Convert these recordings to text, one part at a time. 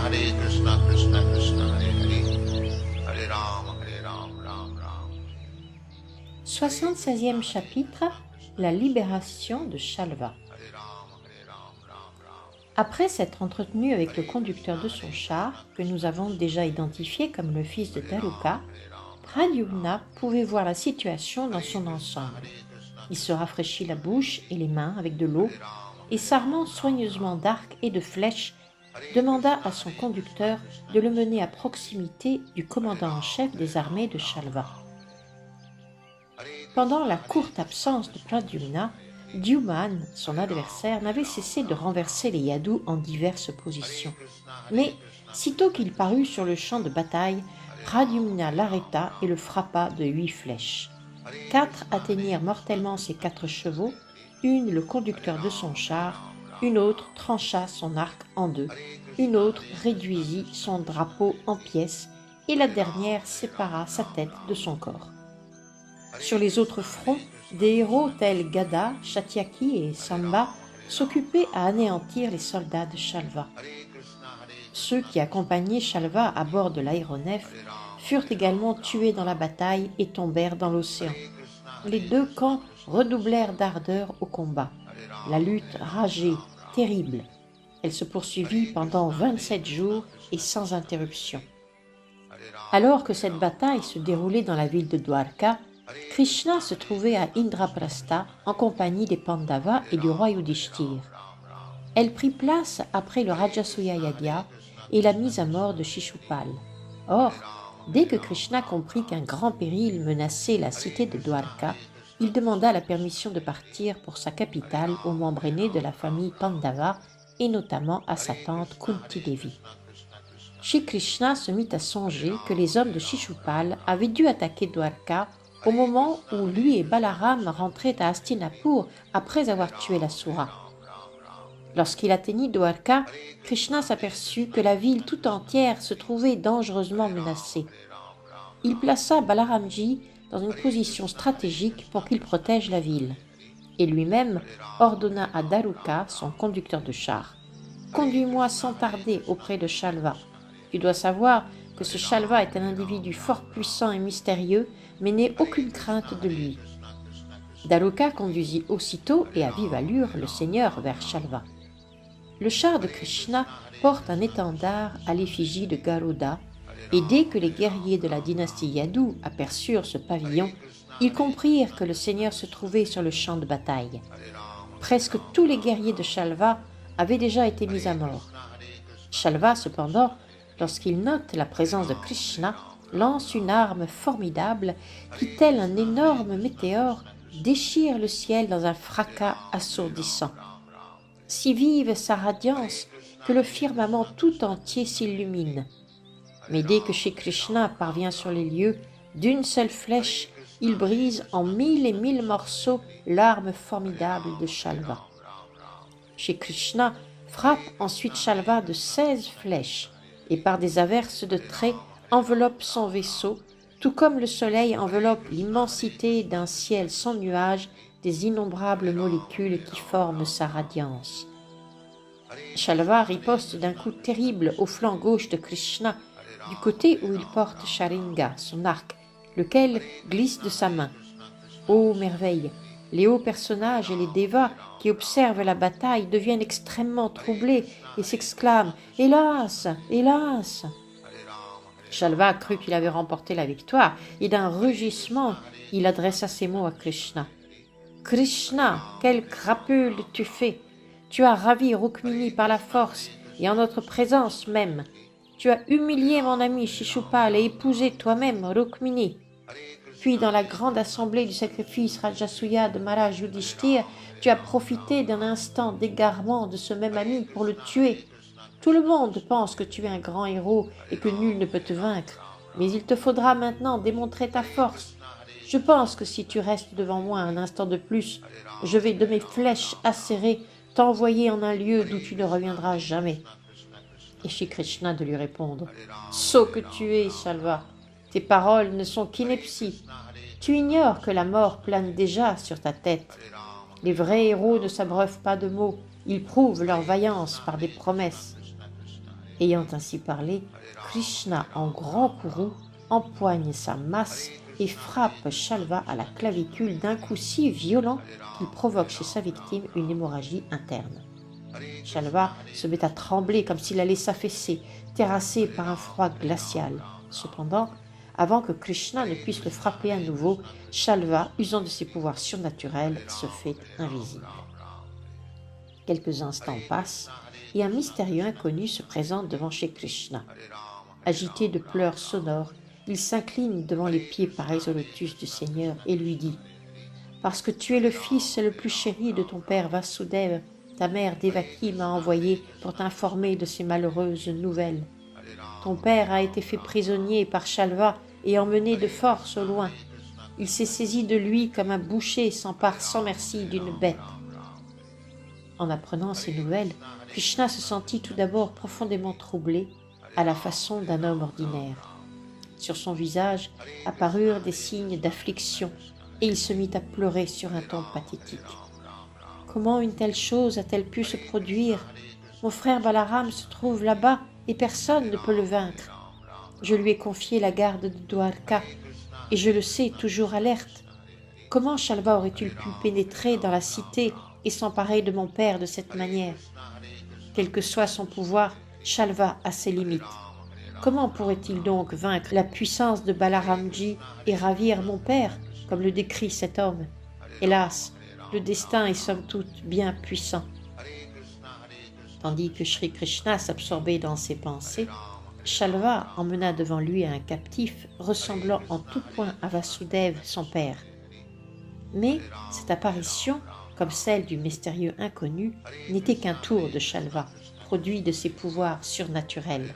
Krishna Krishna Hare Hare, Hare Ram Ram. 76e chapitre, la libération de Shalva. Après s'être entretenu avec le conducteur de son char, que nous avons déjà identifié comme le fils de Daruka, Pradyumna pouvait voir la situation dans son ensemble. Il se rafraîchit la bouche et les mains avec de l'eau et s'armant soigneusement d'arcs et de flèches, demanda à son conducteur de le mener à proximité du commandant en chef des armées de Shalva. Pendant la courte absence de Pradyumna, Dyuman, son adversaire, n'avait cessé de renverser les Yadus en diverses positions. Mais, sitôt qu'il parut sur le champ de bataille, Pradyumna l'arrêta et le frappa de 8 flèches. 4 atteignirent mortellement ses 4 chevaux, une le conducteur de son char, une autre trancha son arc en 2, une autre réduisit son drapeau en pièces, et la dernière sépara sa tête de son corps. Sur les autres fronts, des héros tels Gada, Satyaki et Samba s'occupaient à anéantir les soldats de Shalva. Ceux qui accompagnaient Shalva à bord de l'aéronef furent également tués dans la bataille et tombèrent dans l'océan. Les 2 camps redoublèrent d'ardeur au combat. La lutte rageait, terrible. Elle se poursuivit pendant 27 jours et sans interruption. Alors que cette bataille se déroulait dans la ville de Dwarka, Krishna se trouvait à Indraprastha en compagnie des Pandavas et du roi Yudhishthir. Elle prit place après le Rajasuya Yagya et la mise à mort de Shishupal. Or, dès que Krishna comprit qu'un grand péril menaçait la cité de Dwarka, il demanda la permission de partir pour sa capitale aux membres aînés de la famille Pandava et notamment à sa tante Kunti Devi. Shri Krishna se mit à songer que les hommes de Shishupal avaient dû attaquer Dwarka au moment où lui et Balaram rentraient à Hastinapur après avoir tué l'Asura. Lorsqu'il atteignit Dwarka, Krishna s'aperçut que la ville tout entière se trouvait dangereusement menacée. Il plaça Balaramji dans une position stratégique pour qu'il protège la ville, et lui-même ordonna à Daruka, son conducteur de char, « Conduis-moi sans tarder auprès de Shalva. Tu dois savoir que ce Shalva est un individu fort puissant et mystérieux, mais n'aie aucune crainte de lui. » Daruka conduisit aussitôt et à vive allure le seigneur vers Shalva. Le char de Krishna porte un étendard à l'effigie de Garuda, et dès que les guerriers de la dynastie Yadu aperçurent ce pavillon, ils comprirent que le seigneur se trouvait sur le champ de bataille. Presque tous les guerriers de Shalva avaient déjà été mis à mort. Shalva, cependant, lorsqu'il note la présence de Krishna, lance une arme formidable qui, tel un énorme météore, déchire le ciel dans un fracas assourdissant. Si vive sa radiance que le firmament tout entier s'illumine. Mais dès que Shri Krishna parvient sur les lieux, d'une seule flèche, il brise en 1000 et 1000 morceaux l'arme formidable de Shalva. Shri Krishna frappe ensuite Shalva de 16 flèches et par des averses de traits enveloppe son vaisseau, tout comme le soleil enveloppe l'immensité d'un ciel sans nuages des innombrables molécules qui forment sa radiance. Shalva riposte d'un coup terrible au flanc gauche de Krishna, du côté où il porte Sharinga, son arc, lequel glisse de sa main. Ô merveille! Les hauts personnages et les devas qui observent la bataille deviennent extrêmement troublés et s'exclament « Hélas! Hélas !» Shalva crut qu'il avait remporté la victoire et d'un rugissement, il adressa ces mots à Krishna. « Krishna, quelle crapule tu fais! Tu as ravi Rukmini par la force et en notre présence même. Tu as humilié mon ami Shishupal et épousé toi-même Rukmini. Puis dans la grande assemblée du sacrifice Rajasuya de Maharaj Yudhishthir, tu as profité d'un instant d'égarement de ce même ami pour le tuer. Tout le monde pense que tu es un grand héros et que nul ne peut te vaincre. Mais il te faudra maintenant démontrer ta force. Je pense que si tu restes devant moi un instant de plus, je vais de mes flèches acérées t'envoyer en un lieu d'où tu ne reviendras jamais. » Et Shri Krishna de lui répondre « Sot que tu es, Shalva, tes paroles ne sont qu'inepties. Tu ignores que la mort plane déjà sur ta tête. Les vrais héros ne s'abreuvent pas de mots, ils prouvent leur vaillance par des promesses. » Ayant ainsi parlé, Krishna en grand courroux empoigne sa masse et frappe Shalva à la clavicule d'un coup si violent qu'il provoque chez sa victime une hémorragie interne. Shalva se met à trembler comme s'il allait s'affaisser, terrassé par un froid glacial. Cependant, avant que Krishna ne puisse le frapper à nouveau, Shalva, usant de ses pouvoirs surnaturels, se fait invisible. Quelques instants passent et un mystérieux inconnu se présente devant Shri Krishna. Agité de pleurs sonores, il s'incline devant les pieds pareils au lotus du Seigneur et lui dit « Parce que tu es le fils le plus chéri de ton père Vasudeva, ta mère Devaki m'a envoyé pour t'informer de ces malheureuses nouvelles. Ton père a été fait prisonnier par Shalva et emmené de force au loin. Il s'est saisi de lui comme un boucher s'empare sans merci d'une bête. » En apprenant ces nouvelles, Krishna se sentit tout d'abord profondément troublé, à la façon d'un homme ordinaire. Sur son visage apparurent des signes d'affliction, et il se mit à pleurer sur un ton pathétique. « Comment une telle chose a-t-elle pu se produire? Mon frère Balaram se trouve là-bas, et personne ne peut le vaincre. Je lui ai confié la garde de Dwarka, et je le sais, toujours alerte. Comment Shalva aurait-il pu pénétrer dans la cité et s'emparer de mon père de cette manière? Quel que soit son pouvoir, Shalva a ses limites. Comment pourrait-il donc vaincre la puissance de Balaramji et ravir mon père, comme le décrit cet homme? Hélas, le destin est somme toute bien puissant. » Tandis que Shri Krishna s'absorbait dans ses pensées, Shalva emmena devant lui un captif ressemblant en tout point à Vasudeva, son père. Mais cette apparition, comme celle du mystérieux inconnu, n'était qu'un tour de Shalva, produit de ses pouvoirs surnaturels.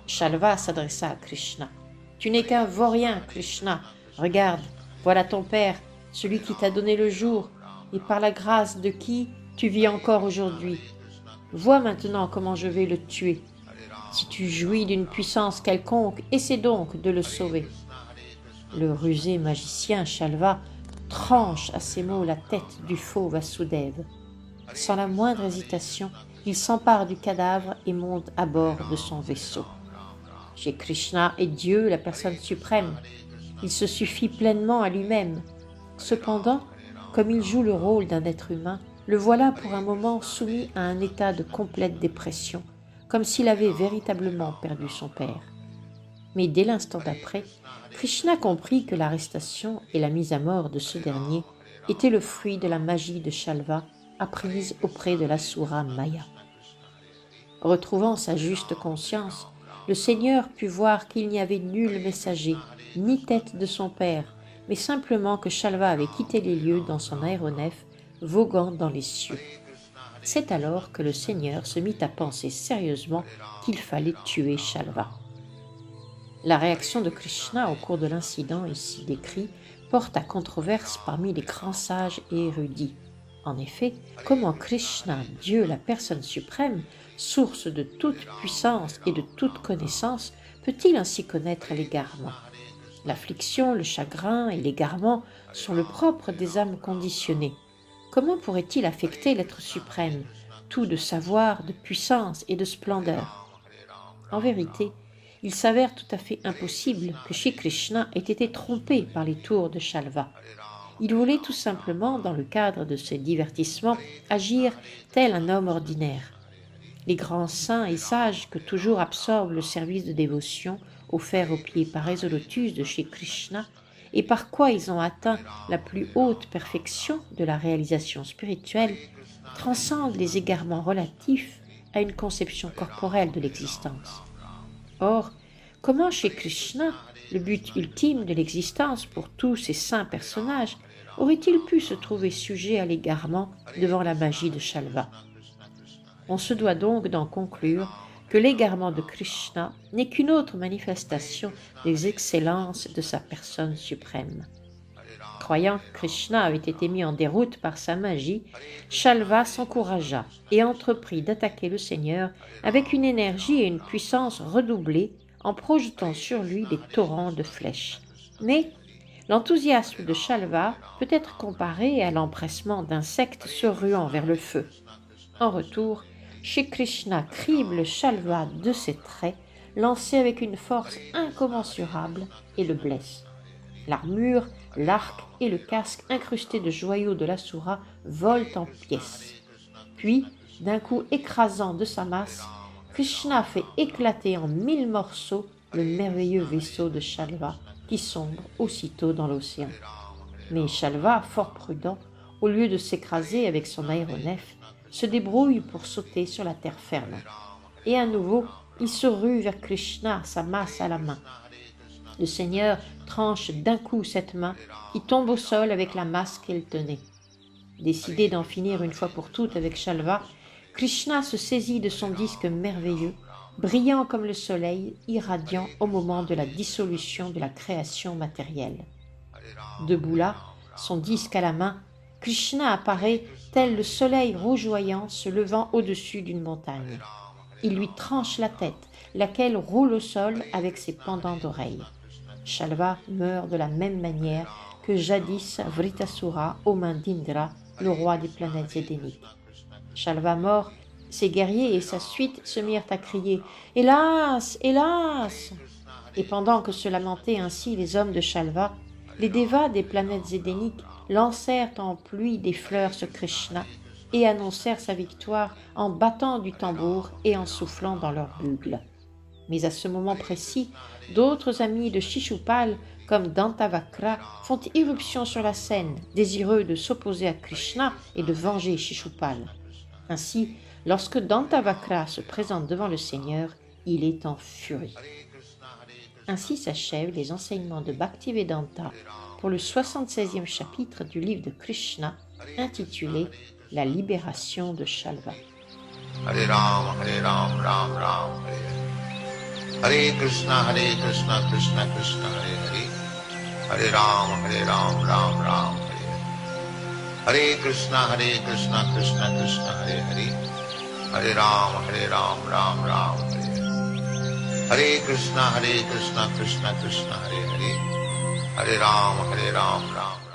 Shalva s'adressa à Krishna. « Tu n'es qu'un vaurien, Krishna. Regarde, voilà ton père, celui qui t'a donné le jour, et par la grâce de qui tu vis encore aujourd'hui. Vois maintenant comment je vais le tuer. Si tu jouis d'une puissance quelconque, essaie donc de le sauver. » Le rusé magicien Shalva tranche à ces mots la tête du faux Vasudeva. Sans la moindre hésitation, il s'empare du cadavre et monte à bord de son vaisseau. Shri Krishna est Dieu, la personne suprême. Il se suffit pleinement à lui-même. Cependant, comme il joue le rôle d'un être humain, le voilà pour un moment soumis à un état de complète dépression, comme s'il avait véritablement perdu son père. Mais dès l'instant d'après, Krishna comprit que l'arrestation et la mise à mort de ce dernier étaient le fruit de la magie de Shalva apprise auprès de l'Asura Maya. Retrouvant sa juste conscience, le Seigneur put voir qu'il n'y avait nul messager, ni tête de son père, mais simplement que Shalva avait quitté les lieux dans son aéronef, voguant dans les cieux. C'est alors que le Seigneur se mit à penser sérieusement qu'il fallait tuer Shalva. La réaction de Krishna au cours de l'incident ici décrit porte à controverse parmi les grands sages et érudits. En effet, comment Krishna, Dieu, la personne suprême, source de toute puissance et de toute connaissance, peut-il ainsi connaître l'égarement? L'affliction, le chagrin et l'égarement sont le propre des âmes conditionnées. Comment pourrait-il affecter l'être suprême, tout de savoir, de puissance et de splendeur? En vérité, il s'avère tout à fait impossible que Shri Krishna ait été trompé par les tours de Shalva. Il voulait tout simplement, dans le cadre de ses divertissements, agir tel un homme ordinaire. Les grands saints et sages que toujours absorbe le service de dévotion offert aux pieds pareils au lotus de Shri Krishna, et par quoi ils ont atteint la plus haute perfection de la réalisation spirituelle, transcendent les égarements relatifs à une conception corporelle de l'existence. Or, comment chez Krishna, le but ultime de l'existence pour tous ces saints personnages, aurait-il pu se trouver sujet à l'égarement devant la magie de Shalva? On se doit donc d'en conclure que l'égarement de Krishna n'est qu'une autre manifestation des excellences de sa personne suprême. Croyant que Krishna avait été mis en déroute par sa magie, Shalva s'encouragea et entreprit d'attaquer le Seigneur avec une énergie et une puissance redoublées en projetant sur lui des torrents de flèches. Mais l'enthousiasme de Shalva peut être comparé à l'empressement d'insectes se ruant vers le feu. En retour, Shri Krishna crible Shalva de ses traits, lancé avec une force incommensurable, et le blesse. L'armure, l'arc et le casque incrustés de joyaux de l'Asura volent en pièces. Puis, d'un coup écrasant de sa masse, Krishna fait éclater en 1000 morceaux le merveilleux vaisseau de Shalva qui sombre aussitôt dans l'océan. Mais Shalva, fort prudent, au lieu de s'écraser avec son aéronef, se débrouille pour sauter sur la terre ferme. Et à nouveau, il se rue vers Krishna, sa masse à la main. Le Seigneur tranche d'un coup cette main qui tombe au sol avec la masse qu'elle tenait. Décidé d'en finir une fois pour toutes avec Shalva, Krishna se saisit de son disque merveilleux, brillant comme le soleil, irradiant au moment de la dissolution de la création matérielle. Debout là, son disque à la main, Krishna apparaît tel le soleil rougeoyant se levant au-dessus d'une montagne. Il lui tranche la tête, laquelle roule au sol avec ses pendants d'oreilles. Shalva meurt de la même manière que jadis Vritasura aux mains d'Indra, le roi des planètes édéniques. Shalva mort, ses guerriers et sa suite se mirent à crier « Hélas, hélas !» Et pendant que se lamentaient ainsi les hommes de Shalva, les dévas des planètes édéniques lancèrent en pluie des fleurs sur Krishna et annoncèrent sa victoire en battant du tambour et en soufflant dans leurs bugles. Mais à ce moment précis, d'autres amis de Shishupal, comme Dantavakra, font irruption sur la scène, désireux de s'opposer à Krishna et de venger Shishupal. Ainsi, lorsque Dantavakra se présente devant le Seigneur, il est en furie. Ainsi s'achèvent les enseignements de Bhaktivedanta pour le 76e chapitre du livre de Krishna, intitulé « La libération de Shalva ». Hare Ram, Ram Ram, Hare Krishna, Krishna Krishna, Hare Hare. Hare Ram, Ram Hare. Hare Krishna, Krishna Krishna, Hare Hare. Hare Ram, Ram Hare. Hare Krishna, Krishna Krishna, Hare Hare. Hare Ram, Ram.